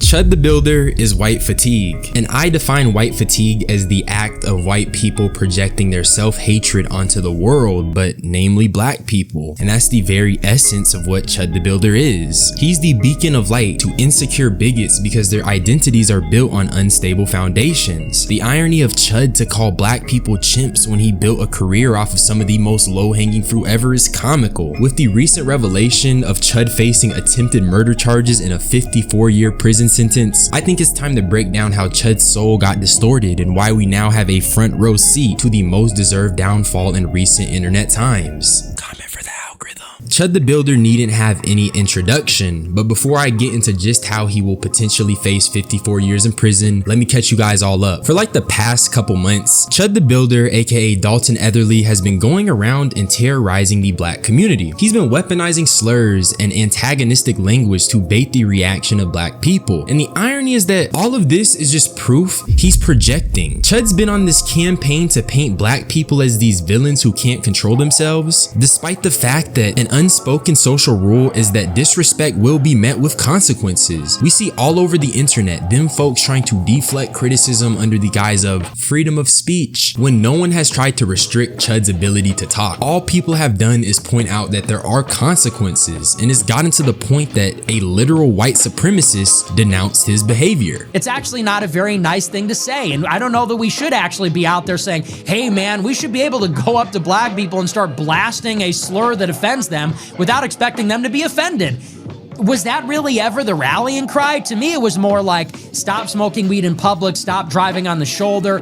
Chud the Builder is white fatigue, and I define white fatigue as the act of white people projecting their self-hatred onto the world, but namely black people. And that's the very essence of what Chud the Builder is. He's the beacon of light to insecure bigots because their identities are built on unstable foundations. The irony of Chud to call black people chimps when he built a career off of some of the most low-hanging fruit ever is comical. With the recent revelation of Chud facing attempted murder charges and a 54-year prison sentence, I think it's time to break down how Chud's soul got distorted and why we now have a front row seat to the most deserved downfall in recent internet times. Comment for the algorithm. Chud the Builder needn't have any introduction, but before I get into just how he will potentially face 54 years in prison, let me catch you guys all up. For like the past couple months, Chud the Builder, aka Dalton Etherly, has been going around and terrorizing the black community. He's been weaponizing slurs and antagonistic language to bait the reaction of black people. And the irony is that all of this is just proof he's projecting. Chud's been on this campaign to paint black people as these villains who can't control themselves, despite the fact that an unspoken social rule is that disrespect will be met with consequences. We see all over the internet them folks trying to deflect criticism under the guise of freedom of speech when no one has tried to restrict Chud's ability to talk. All people have done is point out that there are consequences, and it's gotten to the point that a literal white supremacist denounced his behavior. It's actually not a very nice thing to say, and I don't know that we should actually be out there saying, hey man, we should be able to go up to black people and start blasting a slur that offends them without expecting them to be offended. Was that really ever the rallying cry? To me, it was more like, stop smoking weed in public, stop driving on the shoulder,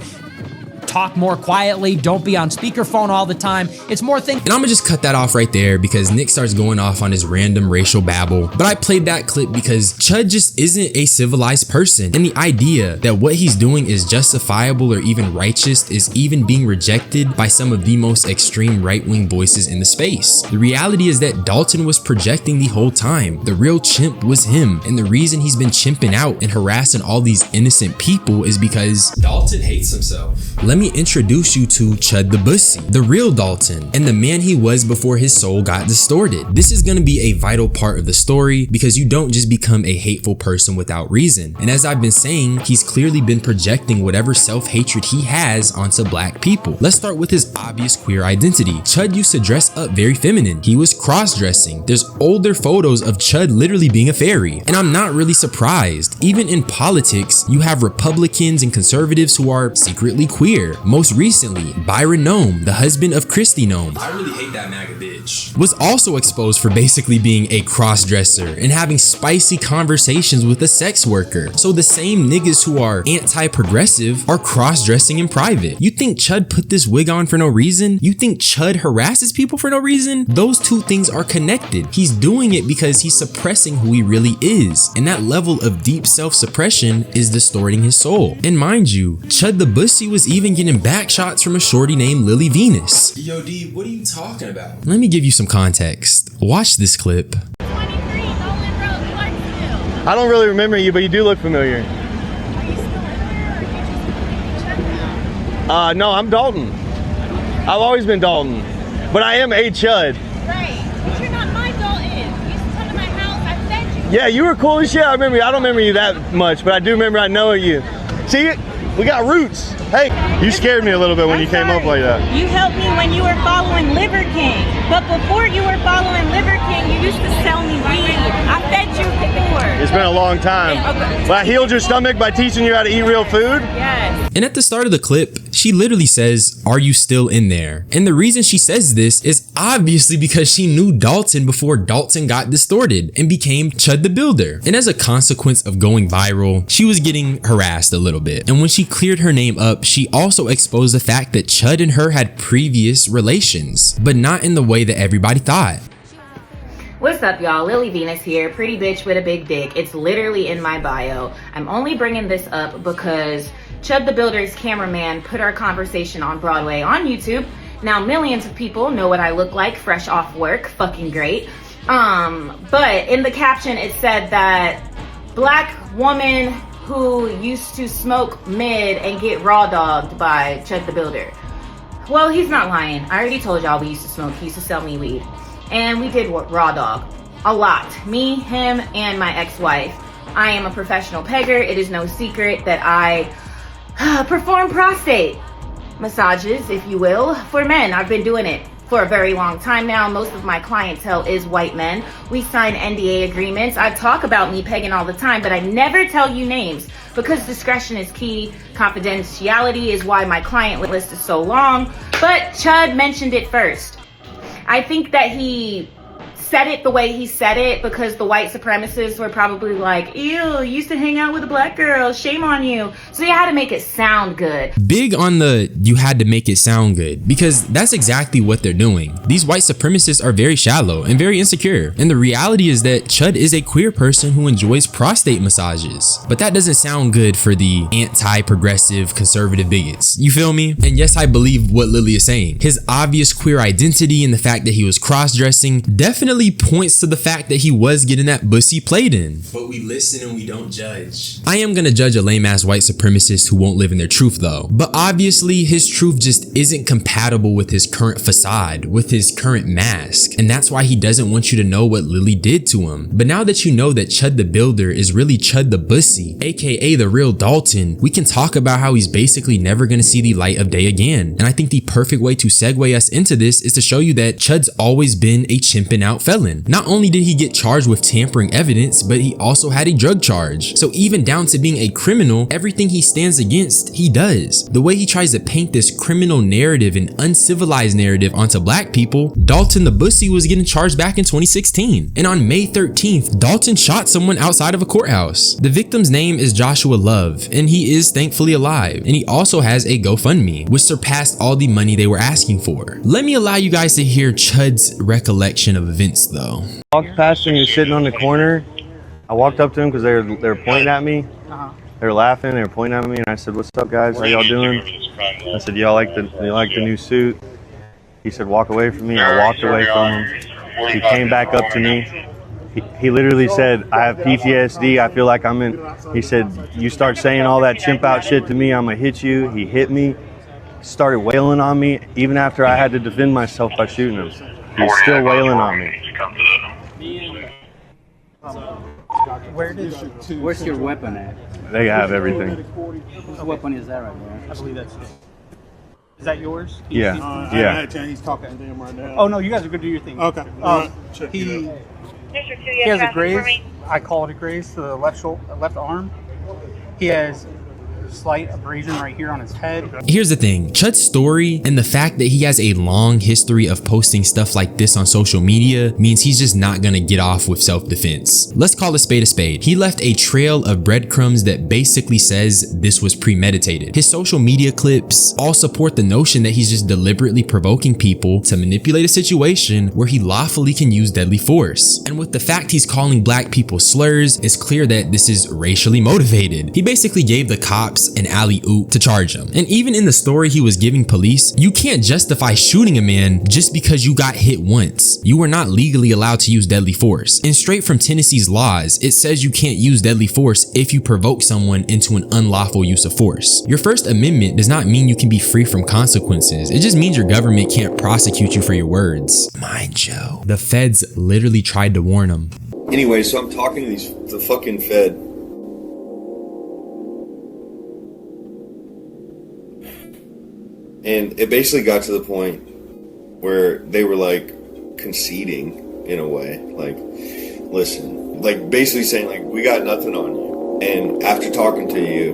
talk more quietly, don't be on speakerphone all the time. It's more things. And I'm gonna just cut that off right there because Nick starts going off on his random racial babble. But I played that clip because Chud just isn't a civilized person. And the idea that what he's doing is justifiable or even righteous is even being rejected by some of the most extreme right-wing voices in the space. The reality is that Dalton was projecting the whole time. The real chimp was him. And the reason he's been chimping out and harassing all these innocent people is because Dalton hates himself. Let me introduce you to Chud the Bussy, the real Dalton, and the man he was before his soul got distorted. This is going to be a vital part of the story because you don't just become a hateful person without reason. And as I've been saying, he's clearly been projecting whatever self-hatred he has onto black people. Let's start with his obvious queer identity. Chud used to dress up very feminine. He was cross-dressing. There's older photos of Chud literally being a fairy. And I'm not really surprised. Even in politics, you have Republicans and conservatives who are secretly queer. Most recently, Byron Nome, the husband of Christy Nome, I really hate that MAGA bitch, was also exposed for basically being a cross-dresser and having spicy conversations with a sex worker. So the same niggas who are anti-progressive are cross-dressing in private. You think Chud put this wig on for no reason? You think Chud harasses people for no reason? Those two things are connected. He's doing it because he's suppressing who he really is. And that level of deep self-suppression is distorting his soul. And mind you, Chud the Bussy was even getting back shots from a shorty named Lily Venus. Yo D, what are you talking about? Let me give you some context. Watch this clip. 23, Nolan Road, Clarksville. I don't really remember you, but you do look familiar. Are you still in there, or did you just check out? No, I'm Dalton. I've always been Dalton, but I am a Chud. Right, but you're not my Dalton. You used to come to my house, I fed you. Yeah, you were cool as shit. I don't remember you that much, but I do remember I know you. See, we got roots. Hey, you scared me a little bit when you came up like that. You helped me when you were following Liver King. But before you were following Liver King, you used to sell me weed. I fed you before. It's been a long time. Okay. But I healed your stomach by teaching you how to eat real food? Yes. And at the start of the clip, she literally says, "Are you still in there?" And the reason she says this is obviously because she knew Dalton before Dalton got distorted and became Chud the Builder. And as a consequence of going viral, she was getting harassed a little bit. And when she cleared her name up, she also exposed the fact that Chud and her had previous relations, but not in the way that everybody thought. What's up, y'all? Lily Venus here, pretty bitch with a big dick. It's literally in my bio. I'm only bringing this up because Chud the Builder's cameraman put our conversation on Broadway on YouTube. Now millions of people know what I look like fresh off work, fucking great. But in the caption it said that black woman who used to smoke mid and get raw dogged by Chud the Builder. Well, he's not lying. I already told y'all we used to smoke. He used to sell me weed. And we did raw dog. A lot. Me, him, and my ex-wife. I am a professional pegger. It is no secret that I perform prostate massages, if you will, for men. I've been doing it for a very long time now. Most of my clientele is white men. We sign NDA agreements. I talk about me pegging all the time, but I never tell you names because discretion is key. Confidentiality is why my client list is so long. But Chud mentioned it first. I think that he said it the way he said it because the white supremacists were probably like, ew, you used to hang out with a black girl, shame on you. So you had to make it sound good. Big on the you had to make it sound good, because that's exactly what they're doing. These white supremacists are very shallow and very insecure, and the reality is that Chud is a queer person who enjoys prostate massages. But that doesn't sound good for the anti-progressive conservative bigots, you feel me? And yes, I believe what Lily is saying. His obvious queer identity and the fact that he was cross-dressing definitely points to the fact that he was getting that pussy played in. But we listen and we don't judge. I am gonna judge a lame ass white supremacist who won't live in their truth though. But obviously his truth just isn't compatible with his current facade, with his current mask. And that's why he doesn't want you to know what Lily did to him. But now that you know that Chud the Builder is really Chud the Bussy, aka the real Dalton, we can talk about how he's basically never gonna see the light of day again. And I think the perfect way to segue us into this is to show you that Chud's always been a chimping out felon. Not only did he get charged with tampering evidence, but he also had a drug charge. So even down to being a criminal, everything he stands against, he does. The way he tries to paint this criminal narrative and uncivilized narrative onto black people, Dalton the Bussy was getting charged back in 2016. And on May 13th, Dalton shot someone outside of a courthouse. The victim's name is Joshua Love, and he is thankfully alive. And he also has a GoFundMe, which surpassed all the money they were asking for. Let me allow you guys to hear Chud's recollection of events though. I walked past him, he was sitting on the corner. I walked up to him because they were pointing at me. They were laughing, they were pointing at me, and I said, "What's up, guys? How y'all doing?" I said, "Y'all like the new suit?" He said, "Walk away from me." I walked away from him. He came back up to me. He literally said, "I have PTSD. I feel like I'm in." He said, "You start saying all that chimp out shit to me, I'm gonna hit you." He hit me, started wailing on me, even after I had to defend myself by shooting him. He was still wailing on me. Where's your weapon at? They have everything. What weapon is that right there? I believe that's it. Is that yours? Yeah. Yeah. He's talking to him right now. Oh no, you guys are good. Do your thing. Okay. He has a graze. I call it a graze to the left arm. He has slight abrasion right here on his head. Here's the thing, Chud's story and the fact that he has a long history of posting stuff like this on social media means he's just not gonna get off with self-defense. Let's call a spade a spade. He left a trail of breadcrumbs that basically says this was premeditated. His social media clips all support the notion that he's just deliberately provoking people to manipulate a situation where he lawfully can use deadly force. And with the fact he's calling black people slurs, it's clear that this is racially motivated. He basically gave the cops an alley-oop to charge him. And even in the story he was giving police, you can't justify shooting a man just because you got hit once. You were not legally allowed to use deadly force. And straight from Tennessee's laws, it says you can't use deadly force if you provoke someone into an unlawful use of force. Your First Amendment does not mean you can be free from consequences. It just means your government can't prosecute you for your words. Mind Joe. The feds literally tried to warn him. Anyway, so I'm talking to the fucking Fed. And it basically got to the point where they were like conceding in a way, like, listen, like basically saying like, we got nothing on you. And after talking to you,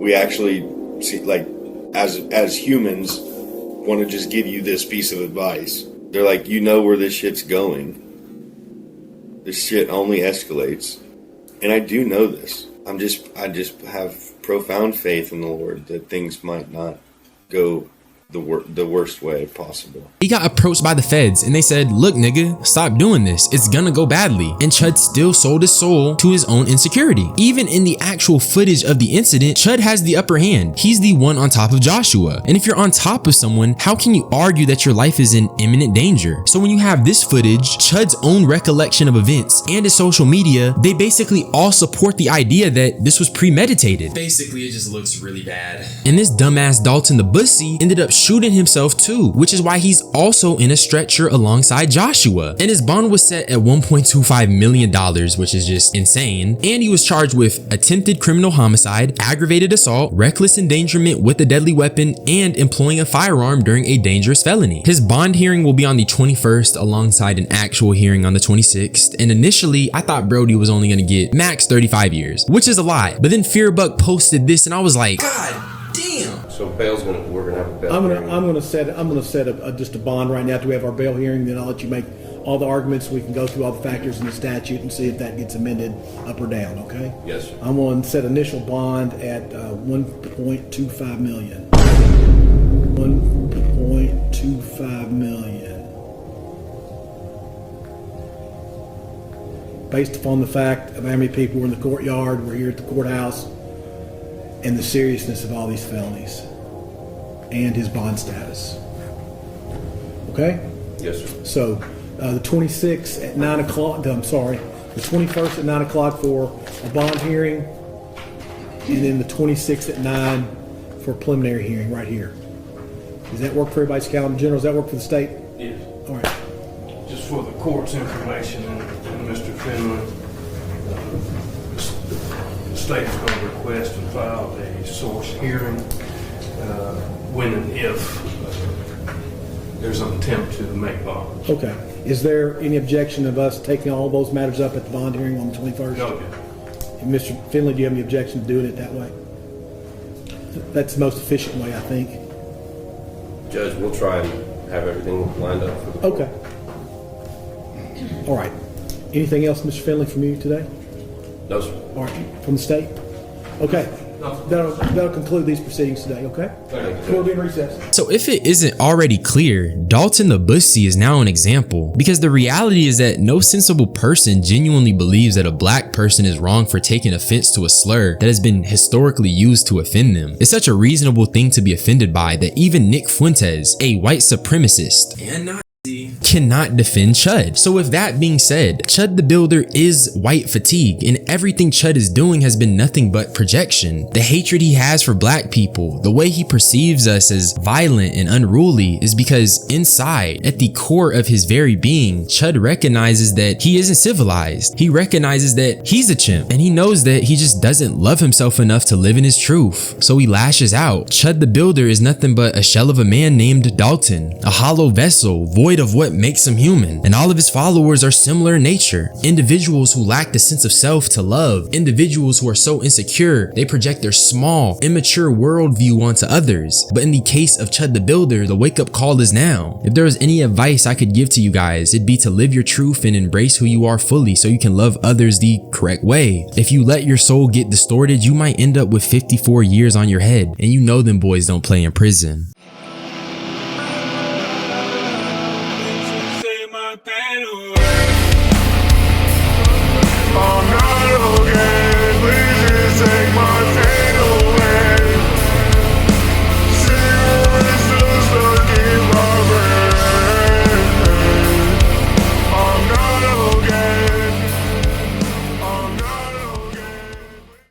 we actually see, like, as humans want to just give you this piece of advice. They're like, you know where this shit's going. This shit only escalates. And I do know this. I just have profound faith in the Lord that things might not go the worst way possible. He got approached by the feds and they said, look nigga, stop doing this, it's gonna go badly. And Chud still sold his soul to his own insecurity. Even in the actual footage of the incident, Chud has the upper hand. He's the one on top of Joshua. And if you're on top of someone, how can you argue that your life is in imminent danger? So when you have this footage, Chud's own recollection of events, and his social media, they basically all support the idea that this was premeditated. Basically, it just looks really bad. And this dumbass Dalton the Bussy ended up shooting himself too, which is why he's also in a stretcher alongside Joshua. And his bond was set at $1.25 million, which is just insane. And he was charged with attempted criminal homicide, aggravated assault, reckless endangerment with a deadly weapon, and employing a firearm during a dangerous felony. His bond hearing will be on the 21st alongside an actual hearing on the 26th. And initially, I thought Brody was only gonna get max 35 years, which is a lie. But then Fearbuck posted this and I was like, God damn. So we're gonna have a bail. I'm gonna set just a bond right now till we have our bail hearing. Then I'll let you make all the arguments. We can go through all the factors in the statute and see if that gets amended up or down. Okay. Yes, sir. I'm going to set initial bond at 1.25 million. 1.25 million. Based upon the fact of how many people were in the courtyard, we're here at the courthouse, and the seriousness of all these felonies, and his bond status. Okay? Yes, sir. So, the 26th at 9 o'clock, the 21st at 9 o'clock for a bond hearing, and then the 26th at 9 for a preliminary hearing right here. Does that work for everybody's calendar? General, does that work for the state? Yes. All right. Just for the court's information and Mr. Finley, the state is going to request and file a source hearing when and if there's an attempt to make bond. Okay. Is there any objection of us taking all those matters up at the bond hearing on the 21st? Okay. And Mr. Finley, do you have any objection to doing it that way? That's the most efficient way, I think. Judge, we'll try and have everything lined up for the court. Okay. All right. Anything else, Mr. Finley, from you today? No, sir. All right. From the state? Okay. That'll conclude these proceedings today, okay? We'll be in recess. So if it isn't already clear, Dalton the Bussy is now an example, because the reality is that no sensible person genuinely believes that a black person is wrong for taking offense to a slur that has been historically used to offend them. It's such a reasonable thing to be offended by that even Nick Fuentes, a white supremacist and Nazi, cannot defend Chud. So with that being said, Chud the Builder is white fatigue, and everything Chud is doing has been nothing but projection. The hatred he has for black people, the way he perceives us as violent and unruly, is because inside, at the core of his very being, Chud recognizes that he isn't civilized. He recognizes that he's a chimp, and he knows that he just doesn't love himself enough to live in his truth. So he lashes out. Chud the Builder is nothing but a shell of a man named Dalton, a hollow vessel, void of what makes him human, and all of his followers are similar in nature. Individuals who lack the sense of self to love, individuals who are so insecure they project their small, immature worldview onto others. But in the case of Chud the Builder, the wake-up call is now. If there was any advice I could give to you guys, it'd be to live your truth and embrace who you are fully so you can love others the correct way. If you let your soul get distorted, you might end up with 54 years on your head, and you know them boys don't play in prison.